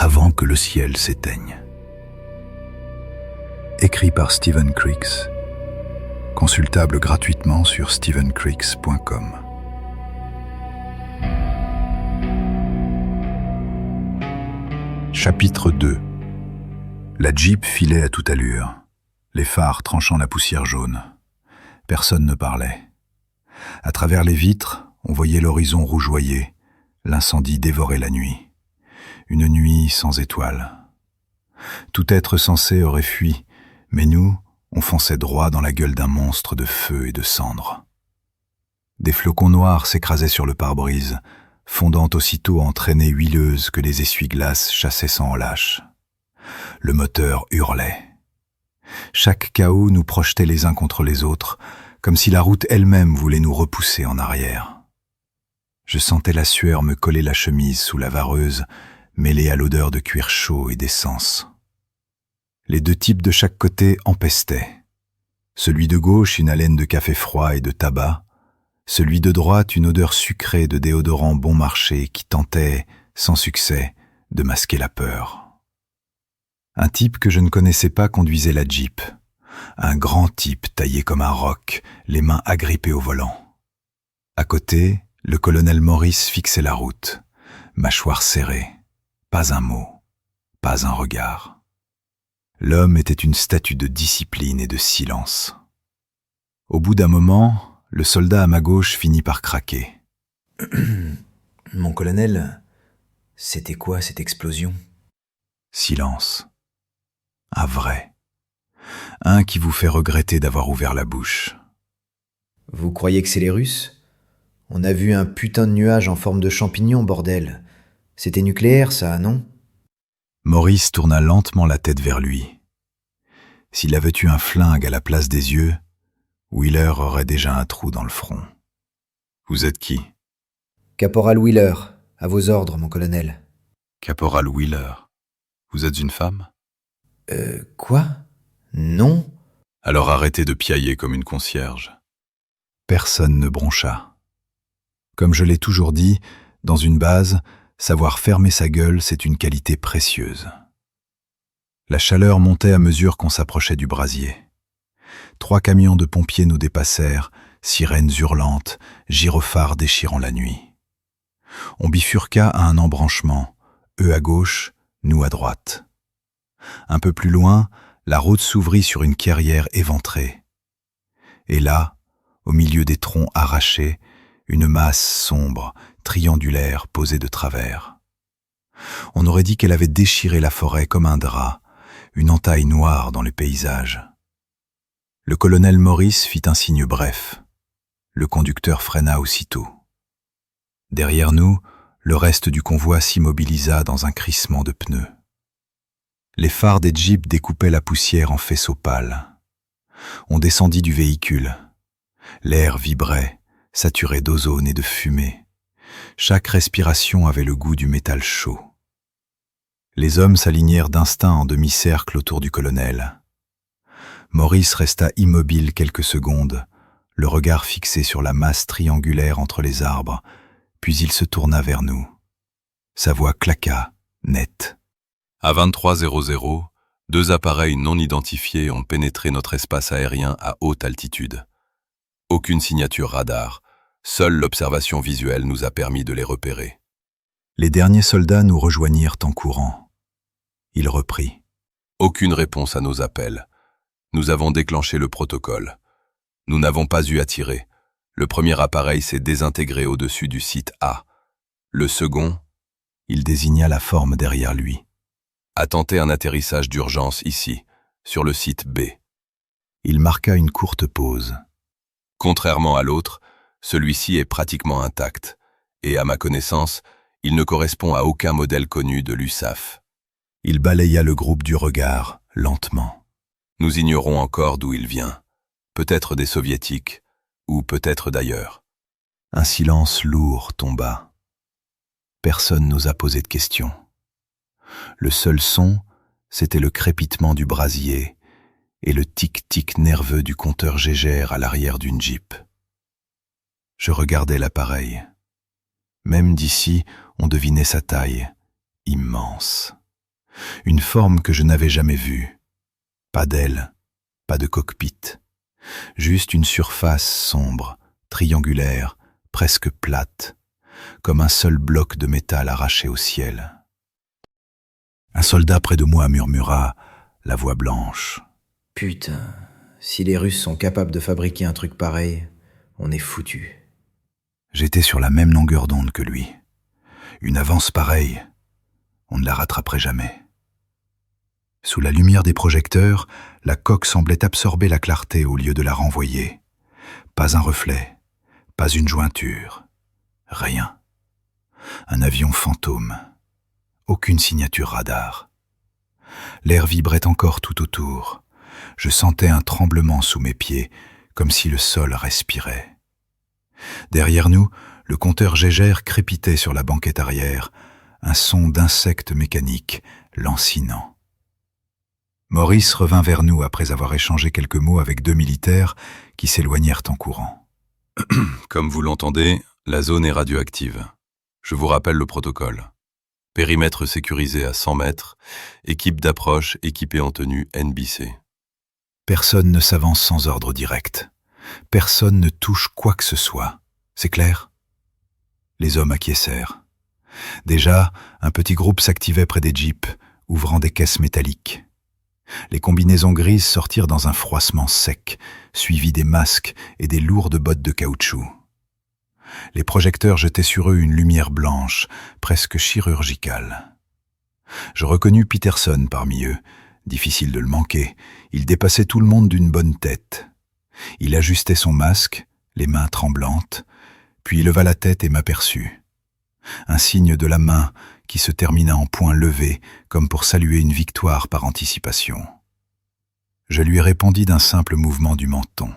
avant que le ciel s'éteigne. Écrit par Stephen Creeks, consultable gratuitement sur stephencreeks.com. Chapitre 2. La Jeep filait à toute allure, les phares tranchant la poussière jaune. Personne ne parlait. À travers les vitres, on voyait l'horizon rougeoyer, l'incendie dévorait la nuit. Une nuit sans étoiles. Tout être censé aurait fui, mais nous, on fonçait droit dans la gueule d'un monstre de feu et de cendres. Des flocons noirs s'écrasaient sur le pare-brise, fondant aussitôt en traînées huileuses que les essuie-glaces chassaient sans relâche. Le moteur hurlait. Chaque chaos nous projetait les uns contre les autres, comme si la route elle-même voulait nous repousser en arrière. Je sentais la sueur me coller la chemise sous la vareuse, mêlée à l'odeur de cuir chaud et d'essence. Les deux types de chaque côté empestaient. Celui de gauche, une haleine de café froid et de tabac. Celui de droite, une odeur sucrée de déodorant bon marché qui tentait, sans succès, de masquer la peur. Un type que je ne connaissais pas conduisait la Jeep. Un grand type taillé comme un roc, les mains agrippées au volant. À côté, le colonel Maurice fixait la route, mâchoire serrée. Pas un mot, pas un regard. L'homme était une statue de discipline et de silence. Au bout d'un moment, le soldat à ma gauche finit par craquer. « Mon colonel, c'était quoi cette explosion ?» Silence. Un vrai. Un qui vous fait regretter d'avoir ouvert la bouche. « Vous croyez que c'est les Russes ? On a vu un putain de nuage en forme de champignon, bordel. C'était nucléaire, ça, non ?» Maurice tourna lentement la tête vers lui. S'il avait eu un flingue à la place des yeux, Wheeler aurait déjà un trou dans le front. « Vous êtes qui ?»« Caporal Wheeler, à vos ordres, mon colonel. »« Caporal Wheeler, vous êtes une femme ?»« Quoi ? Non ?» »« Alors arrêtez de piailler comme une concierge. » Personne ne broncha. Comme je l'ai toujours dit, dans une base, savoir fermer sa gueule, c'est une qualité précieuse. La chaleur montait à mesure qu'on s'approchait du brasier. 3 camions de pompiers nous dépassèrent, sirènes hurlantes, gyrophares déchirant la nuit. On bifurqua à un embranchement, eux à gauche, nous à droite. Un peu plus loin, la route s'ouvrit sur une clairière éventrée. Et là, au milieu des troncs arrachés, une masse sombre, triangulaire, posée de travers. On aurait dit qu'elle avait déchiré la forêt comme un drap, une entaille noire dans le paysage. Le colonel Maurice fit un signe bref. Le conducteur freina aussitôt. Derrière nous, le reste du convoi s'immobilisa dans un crissement de pneus. Les phares des jeeps découpaient la poussière en faisceaux pâles. On descendit du véhicule. L'air vibrait, saturé d'ozone et de fumée. Chaque respiration avait le goût du métal chaud. Les hommes s'alignèrent d'instinct en demi-cercle autour du colonel. Maurice resta immobile quelques secondes, le regard fixé sur la masse triangulaire entre les arbres, puis il se tourna vers nous. Sa voix claqua, nette. À 23h00, 2 appareils non identifiés ont pénétré notre espace aérien à haute altitude. Aucune signature radar, seule l'observation visuelle nous a permis de les repérer. Les derniers soldats nous rejoignirent en courant. Il reprit. Aucune réponse à nos appels. Nous avons déclenché le protocole. Nous n'avons pas eu à tirer. Le premier appareil s'est désintégré au-dessus du site A. Le second, il désigna la forme derrière lui, a tenté un atterrissage d'urgence ici, sur le site B. Il marqua une courte pause. Contrairement à l'autre, celui-ci est pratiquement intact, et à ma connaissance, il ne correspond à aucun modèle connu de l'USAF. Il balaya le groupe du regard, lentement. Nous ignorons encore d'où il vient. Peut-être des soviétiques, ou peut-être d'ailleurs. Un silence lourd tomba. Personne n'osa poser de questions. Le seul son, c'était le crépitement du brasier et le tic-tic nerveux du compteur Gégère à l'arrière d'une Jeep. Je regardais l'appareil. Même d'ici, on devinait sa taille, immense. Une forme que je n'avais jamais vue. Pas d'aile, pas de cockpit. Juste une surface sombre, triangulaire, presque plate, comme un seul bloc de métal arraché au ciel. Un soldat près de moi murmura, la voix blanche. « Putain, si les Russes sont capables de fabriquer un truc pareil, on est foutu. » J'étais sur la même longueur d'onde que lui. Une avance pareille, on ne la rattraperait jamais. Sous la lumière des projecteurs, la coque semblait absorber la clarté au lieu de la renvoyer. Pas un reflet, pas une jointure, rien. Un avion fantôme, aucune signature radar. L'air vibrait encore tout autour. Je sentais un tremblement sous mes pieds, comme si le sol respirait. Derrière nous, le compteur Geiger crépitait sur la banquette arrière, un son d'insecte mécanique, lancinant. Maurice revint vers nous après avoir échangé quelques mots avec 2 militaires qui s'éloignèrent en courant. Comme vous l'entendez, la zone est radioactive. Je vous rappelle le protocole. Périmètre sécurisé à 100 mètres, équipe d'approche équipée en tenue NBC. Personne ne s'avance sans ordre direct. Personne ne touche quoi que ce soit. C'est clair ? Les hommes acquiescèrent. Déjà, un petit groupe s'activait près des jeeps, ouvrant des caisses métalliques. Les combinaisons grises sortirent dans un froissement sec, suivi des masques et des lourdes bottes de caoutchouc. Les projecteurs jetaient sur eux une lumière blanche, presque chirurgicale. Je reconnus Peterson parmi eux. Difficile de le manquer, il dépassait tout le monde d'une bonne tête. Il ajustait son masque, les mains tremblantes, puis leva la tête et m'aperçut. Un signe de la main qui se termina en poing levé, comme pour saluer une victoire par anticipation. Je lui répondis d'un simple mouvement du menton.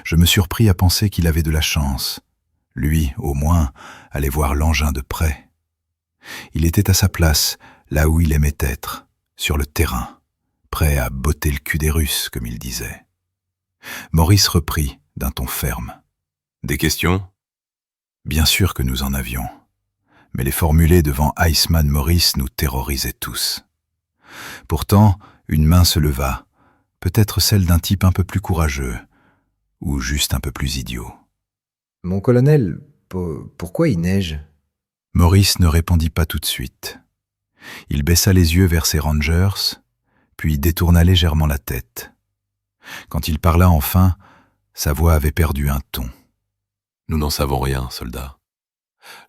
Je me surpris à penser qu'il avait de la chance. Lui, au moins, allait voir l'engin de près. Il était à sa place, là où il aimait être, sur le terrain, prêt à botter le cul des Russes, comme il disait. Maurice reprit, d'un ton ferme. « Des questions ?» Bien sûr que nous en avions. Mais les formuler devant Iceman Maurice nous terrorisaient tous. Pourtant, une main se leva, peut-être celle d'un type un peu plus courageux, ou juste un peu plus idiot. « Mon colonel, pourquoi il neige ?» Maurice ne répondit pas tout de suite. Il baissa les yeux vers ses rangers, puis détourna légèrement la tête. Quand il parla enfin, sa voix avait perdu un ton. « Nous n'en savons rien, soldat.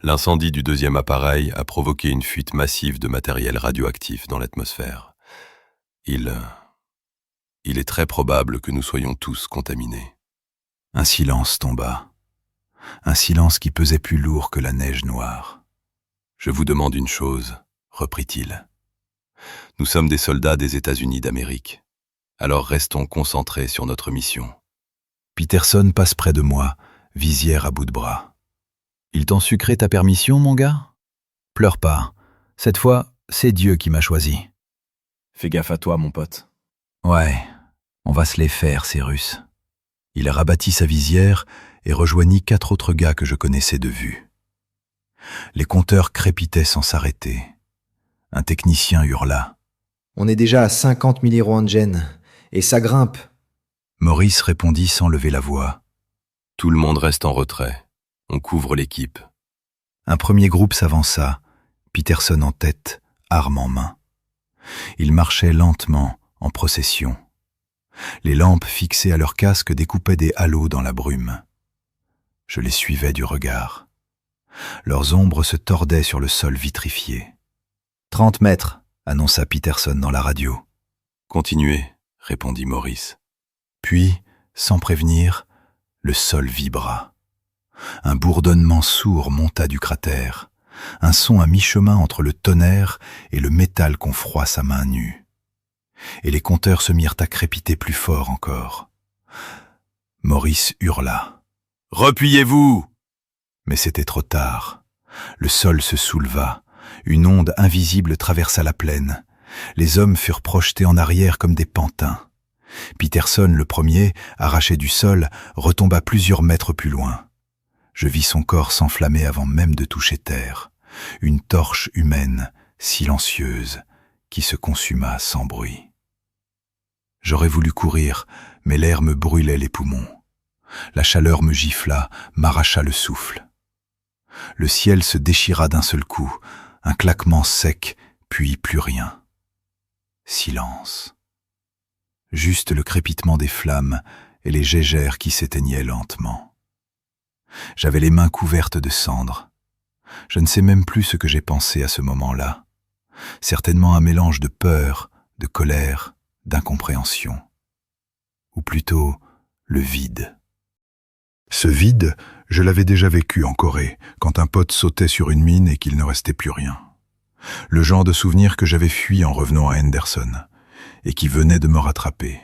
L'incendie du 2e appareil a provoqué une fuite massive de matériel radioactif dans l'atmosphère. Il est très probable que nous soyons tous contaminés. » Un silence tomba. Un silence qui pesait plus lourd que la neige noire. « Je vous demande une chose, » reprit-il. « Nous sommes des soldats des États-Unis d'Amérique. Alors restons concentrés sur notre mission. » Peterson passe près de moi, visière à bout de bras. « Ils t'ont sucré ta permission, mon gars ? Pleure pas. Cette fois, c'est Dieu qui m'a choisi. » « Fais gaffe à toi, mon pote. » « Ouais, on va se les faire, ces Russes. » Il rabattit sa visière et rejoignit 4 autres gars que je connaissais de vue. Les compteurs crépitaient sans s'arrêter. Un technicien hurla. « On est déjà à 50 milliroentgen, et ça grimpe. » Maurice répondit sans lever la voix. « Tout le monde reste en retrait. On couvre l'équipe. » Un premier groupe s'avança, Peterson en tête, arme en main. Ils marchaient lentement, en procession. Les lampes fixées à leur casque découpaient des halos dans la brume. Je les suivais du regard. Leurs ombres se tordaient sur le sol vitrifié. « 30 mètres, annonça Peterson dans la radio. « Continuez, » répondit Maurice. Puis, sans prévenir, le sol vibra. Un bourdonnement sourd monta du cratère, un son à mi-chemin entre le tonnerre et le métal qu'on froisse à main nue. Et les compteurs se mirent à crépiter plus fort encore. Maurice hurla. « Repliez-vous !» Mais c'était trop tard. Le sol se souleva. Une onde invisible traversa la plaine. Les hommes furent projetés en arrière comme des pantins. Peterson, le premier, arraché du sol, retomba plusieurs mètres plus loin. Je vis son corps s'enflammer avant même de toucher terre. Une torche humaine, silencieuse, qui se consuma sans bruit. J'aurais voulu courir, mais l'air me brûlait les poumons. La chaleur me gifla, m'arracha le souffle. Le ciel se déchira d'un seul coup, un claquement sec, puis plus rien. Silence. Juste le crépitement des flammes et les gégères qui s'éteignaient lentement. J'avais les mains couvertes de cendres. Je ne sais même plus ce que j'ai pensé à ce moment-là. Certainement un mélange de peur, de colère, d'incompréhension. Ou plutôt, le vide. Ce vide, je l'avais déjà vécu en Corée, quand un pote sautait sur une mine et qu'il ne restait plus rien. Le genre de souvenir que j'avais fui en revenant à Henderson, et qui venait de me rattraper.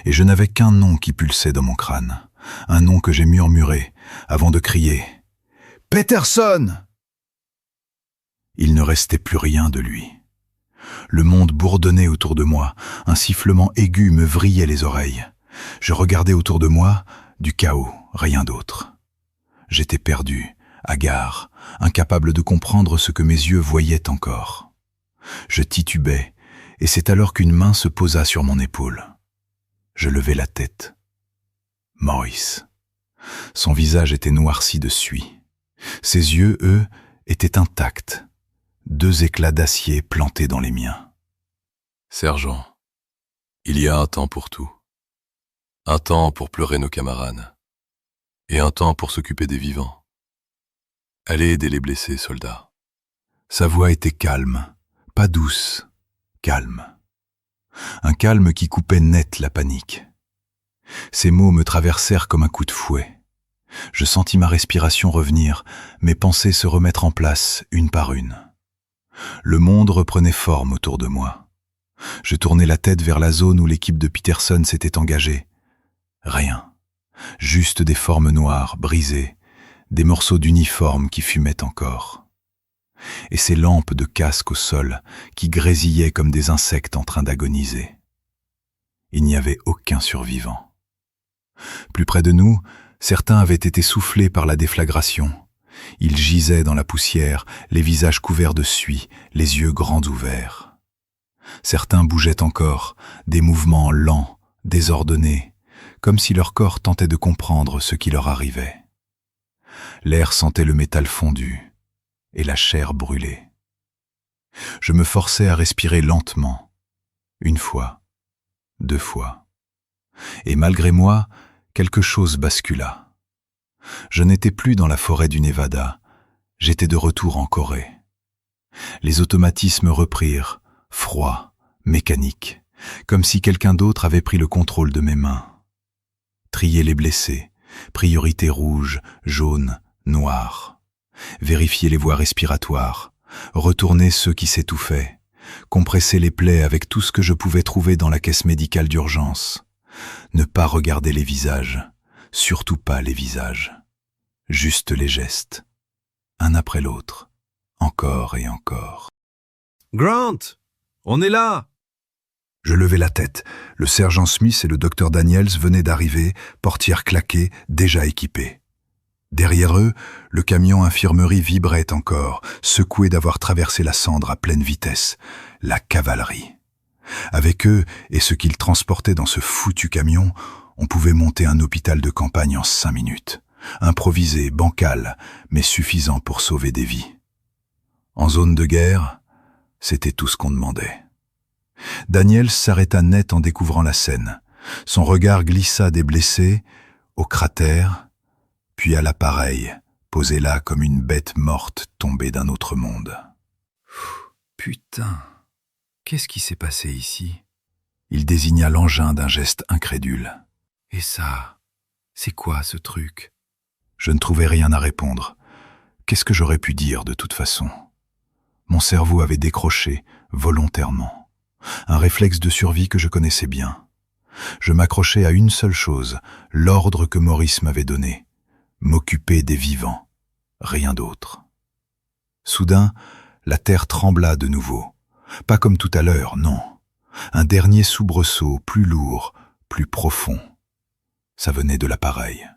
Et je n'avais qu'un nom qui pulsait dans mon crâne, un nom que j'ai murmuré, avant de crier « Peterson !» Il ne restait plus rien de lui. Le monde bourdonnait autour de moi, un sifflement aigu me vrillait les oreilles. Je regardais autour de moi, du chaos, rien d'autre. J'étais perdu, hagard, incapable de comprendre ce que mes yeux voyaient encore. Je titubais, et c'est alors qu'une main se posa sur mon épaule. Je levai la tête. Maurice. Son visage était noirci de suie. Ses yeux, eux, étaient intacts. 2 éclats d'acier plantés dans les miens. Sergent, il y a un temps pour tout. Un temps pour pleurer nos camarades. Et un temps pour s'occuper des vivants. Allez aider les blessés, soldats. Sa voix était calme, pas douce, calme. Un calme qui coupait net la panique. Ces mots me traversèrent comme un coup de fouet. Je sentis ma respiration revenir, mes pensées se remettre en place, une par une. Le monde reprenait forme autour de moi. Je tournai la tête vers la zone où l'équipe de Peterson s'était engagée. Rien. Juste des formes noires, brisées, des morceaux d'uniforme qui fumaient encore. Et ces lampes de casque au sol qui grésillaient comme des insectes en train d'agoniser. Il n'y avait aucun survivant. Plus près de nous, certains avaient été soufflés par la déflagration. Ils gisaient dans la poussière, les visages couverts de suie, les yeux grands ouverts. Certains bougeaient encore, des mouvements lents, désordonnés, comme si leur corps tentait de comprendre ce qui leur arrivait. L'air sentait le métal fondu et la chair brûlée. Je me forçais à respirer lentement, 1 fois, 2 fois. Et malgré moi, quelque chose bascula. Je n'étais plus dans la forêt du Nevada, j'étais de retour en Corée. Les automatismes reprirent, froids, mécaniques, comme si quelqu'un d'autre avait pris le contrôle de mes mains. Trier les blessés, priorité rouge, jaune, noire. Vérifier les voies respiratoires, retourner ceux qui s'étouffaient, compresser les plaies avec tout ce que je pouvais trouver dans la caisse médicale d'urgence. Ne pas regarder les visages, surtout pas les visages. Juste les gestes, un après l'autre, encore et encore. Grant, on est là! Je levai la tête. Le sergent Smith et le docteur Daniels venaient d'arriver, portières claquées, déjà équipés. Derrière eux, le camion infirmerie vibrait encore, secoué d'avoir traversé la cendre à pleine vitesse. La cavalerie. Avec eux et ce qu'ils transportaient dans ce foutu camion, on pouvait monter un hôpital de campagne en 5 minutes. Improvisé, bancal, mais suffisant pour sauver des vies. En zone de guerre, c'était tout ce qu'on demandait. Daniels s'arrêta net en découvrant la scène. Son regard glissa des blessés au cratère, puis à l'appareil, posé là comme une bête morte tombée d'un autre monde. Putain, qu'est-ce qui s'est passé ici? Il désigna l'engin d'un geste incrédule. Et ça, c'est quoi ce truc? Je ne trouvais rien à répondre. Qu'est-ce que j'aurais pu dire de toute façon? Mon cerveau avait décroché, volontairement. Un réflexe de survie que je connaissais bien. Je m'accrochais à une seule chose, l'ordre que Maurice m'avait donné. M'occuper des vivants, rien d'autre. Soudain, la terre trembla de nouveau. Pas comme tout à l'heure, non. Un dernier soubresaut, plus lourd, plus profond. Ça venait de l'appareil.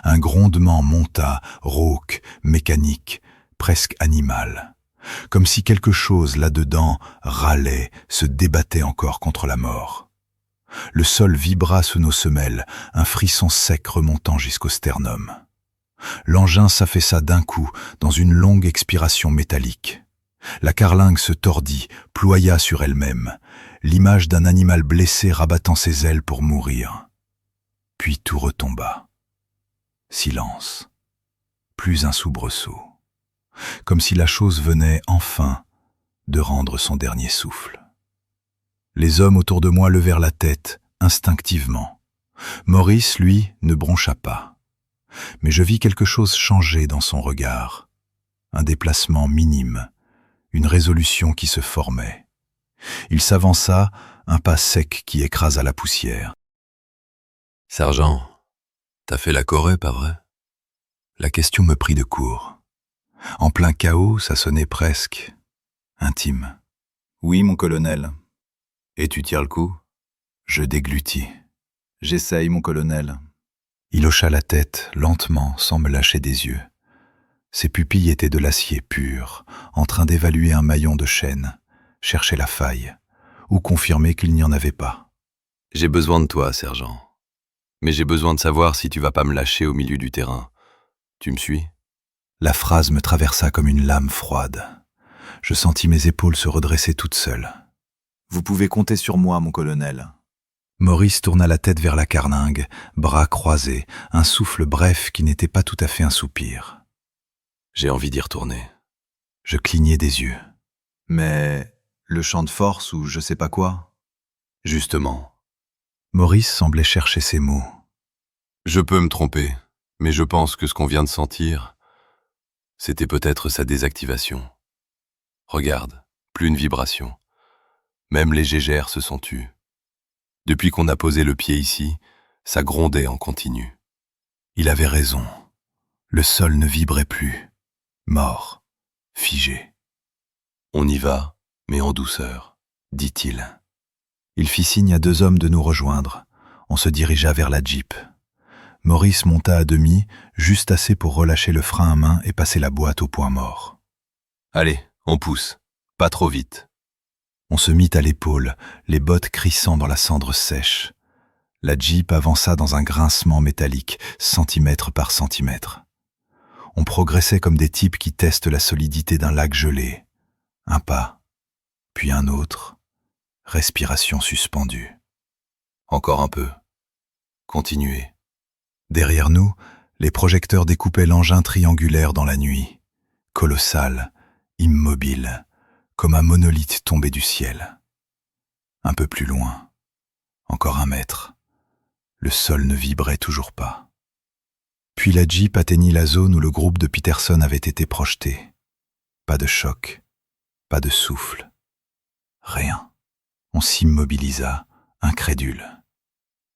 Un grondement monta, rauque, mécanique, presque animal. comme si quelque chose là-dedans râlait, se débattait encore contre la mort. Le sol vibra sous nos semelles, un frisson sec remontant jusqu'au sternum. L'engin s'affaissa d'un coup dans une longue expiration métallique. La carlingue se tordit, ploya sur elle-même, l'image d'un animal blessé rabattant ses ailes pour mourir. Puis tout retomba. Silence. Plus un soubresaut. Comme si la chose venait, enfin, de rendre son dernier souffle. Les hommes autour de moi levèrent la tête, instinctivement. Maurice, lui, ne broncha pas. Mais je vis quelque chose changer dans son regard. Un déplacement minime, une résolution qui se formait. Il s'avança, un pas sec qui écrasa la poussière. « Sergent, t'as fait la Corée, pas vrai ?» La question me prit de court. En plein chaos, ça sonnait presque intime. « Oui, mon colonel. »« Et tu tires le coup ?» Je déglutis. « J'essaye, mon colonel. » Il hocha la tête, lentement, sans me lâcher des yeux. Ses pupilles étaient de l'acier pur, en train d'évaluer un maillon de chaîne, chercher la faille, ou confirmer qu'il n'y en avait pas. « J'ai besoin de toi, sergent. Mais j'ai besoin de savoir si tu vas pas me lâcher au milieu du terrain. Tu me suis ?» La phrase me traversa comme une lame froide. Je sentis mes épaules se redresser toutes seules. « Vous pouvez compter sur moi, mon colonel. » Maurice tourna la tête vers la carlingue, bras croisés, un souffle bref qui n'était pas tout à fait un soupir. J'ai envie d'y retourner. Je clignai des yeux. « Mais le champ de force ou je sais pas quoi ?» Justement. Maurice semblait chercher ses mots. Je peux me tromper, mais je pense que ce qu'on vient de sentir, c'était peut-être sa désactivation. Regarde, plus une vibration. Même les gégères se sont tues. Depuis qu'on a posé le pied ici, ça grondait en continu. Il avait raison. Le sol ne vibrait plus. Mort. Figé. On y va, mais en douceur, dit-il. Il fit signe à 2 hommes de nous rejoindre. On se dirigea vers la Jeep. Maurice monta à demi, juste assez pour relâcher le frein à main et passer la boîte au point mort. Allez, on pousse. Pas trop vite. On se mit à l'épaule, les bottes crissant dans la cendre sèche. La Jeep avança dans un grincement métallique, centimètre par centimètre. On progressait comme des types qui testent la solidité d'un lac gelé. Un pas, puis un autre, respiration suspendue. Encore un peu. Continuez. Derrière nous, les projecteurs découpaient l'engin triangulaire dans la nuit, colossal, immobile, comme un monolithe tombé du ciel. Un peu plus loin, encore 1 mètre, le sol ne vibrait toujours pas. Puis la Jeep atteignit la zone où le groupe de Peterson avait été projeté. Pas de choc, pas de souffle, rien. On s'immobilisa, incrédule.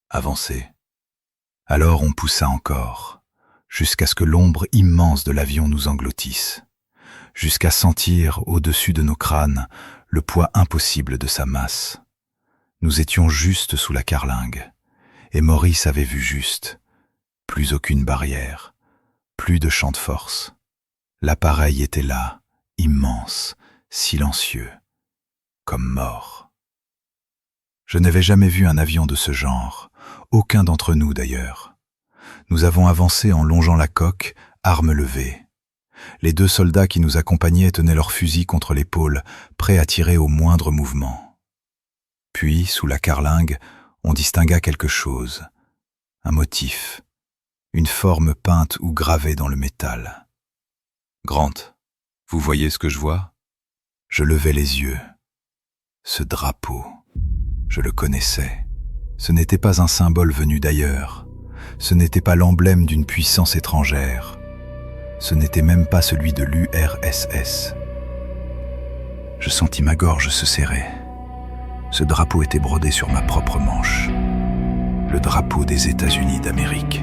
Avancer. Alors on poussa encore, jusqu'à ce que l'ombre immense de l'avion nous engloutisse, jusqu'à sentir, au-dessus de nos crânes, le poids impossible de sa masse. Nous étions juste sous la carlingue, et Maurice avait vu juste. Plus aucune barrière, plus de champ de force. L'appareil était là, immense, silencieux, comme mort. Je n'avais jamais vu un avion de ce genre, aucun d'entre nous d'ailleurs. Nous avons avancé en longeant la coque, armes levées. Les 2 soldats qui nous accompagnaient tenaient leurs fusils contre l'épaule, prêts à tirer au moindre mouvement. Puis, sous la carlingue, on distingua quelque chose, un motif, une forme peinte ou gravée dans le métal. « Grant, vous voyez ce que je vois ?» Je levai les yeux. Ce drapeau, je le connaissais. Ce n'était pas un symbole venu d'ailleurs. Ce n'était pas l'emblème d'une puissance étrangère. Ce n'était même pas celui de l'URSS. Je sentis ma gorge se serrer. Ce drapeau était brodé sur ma propre manche. Le drapeau des États-Unis d'Amérique.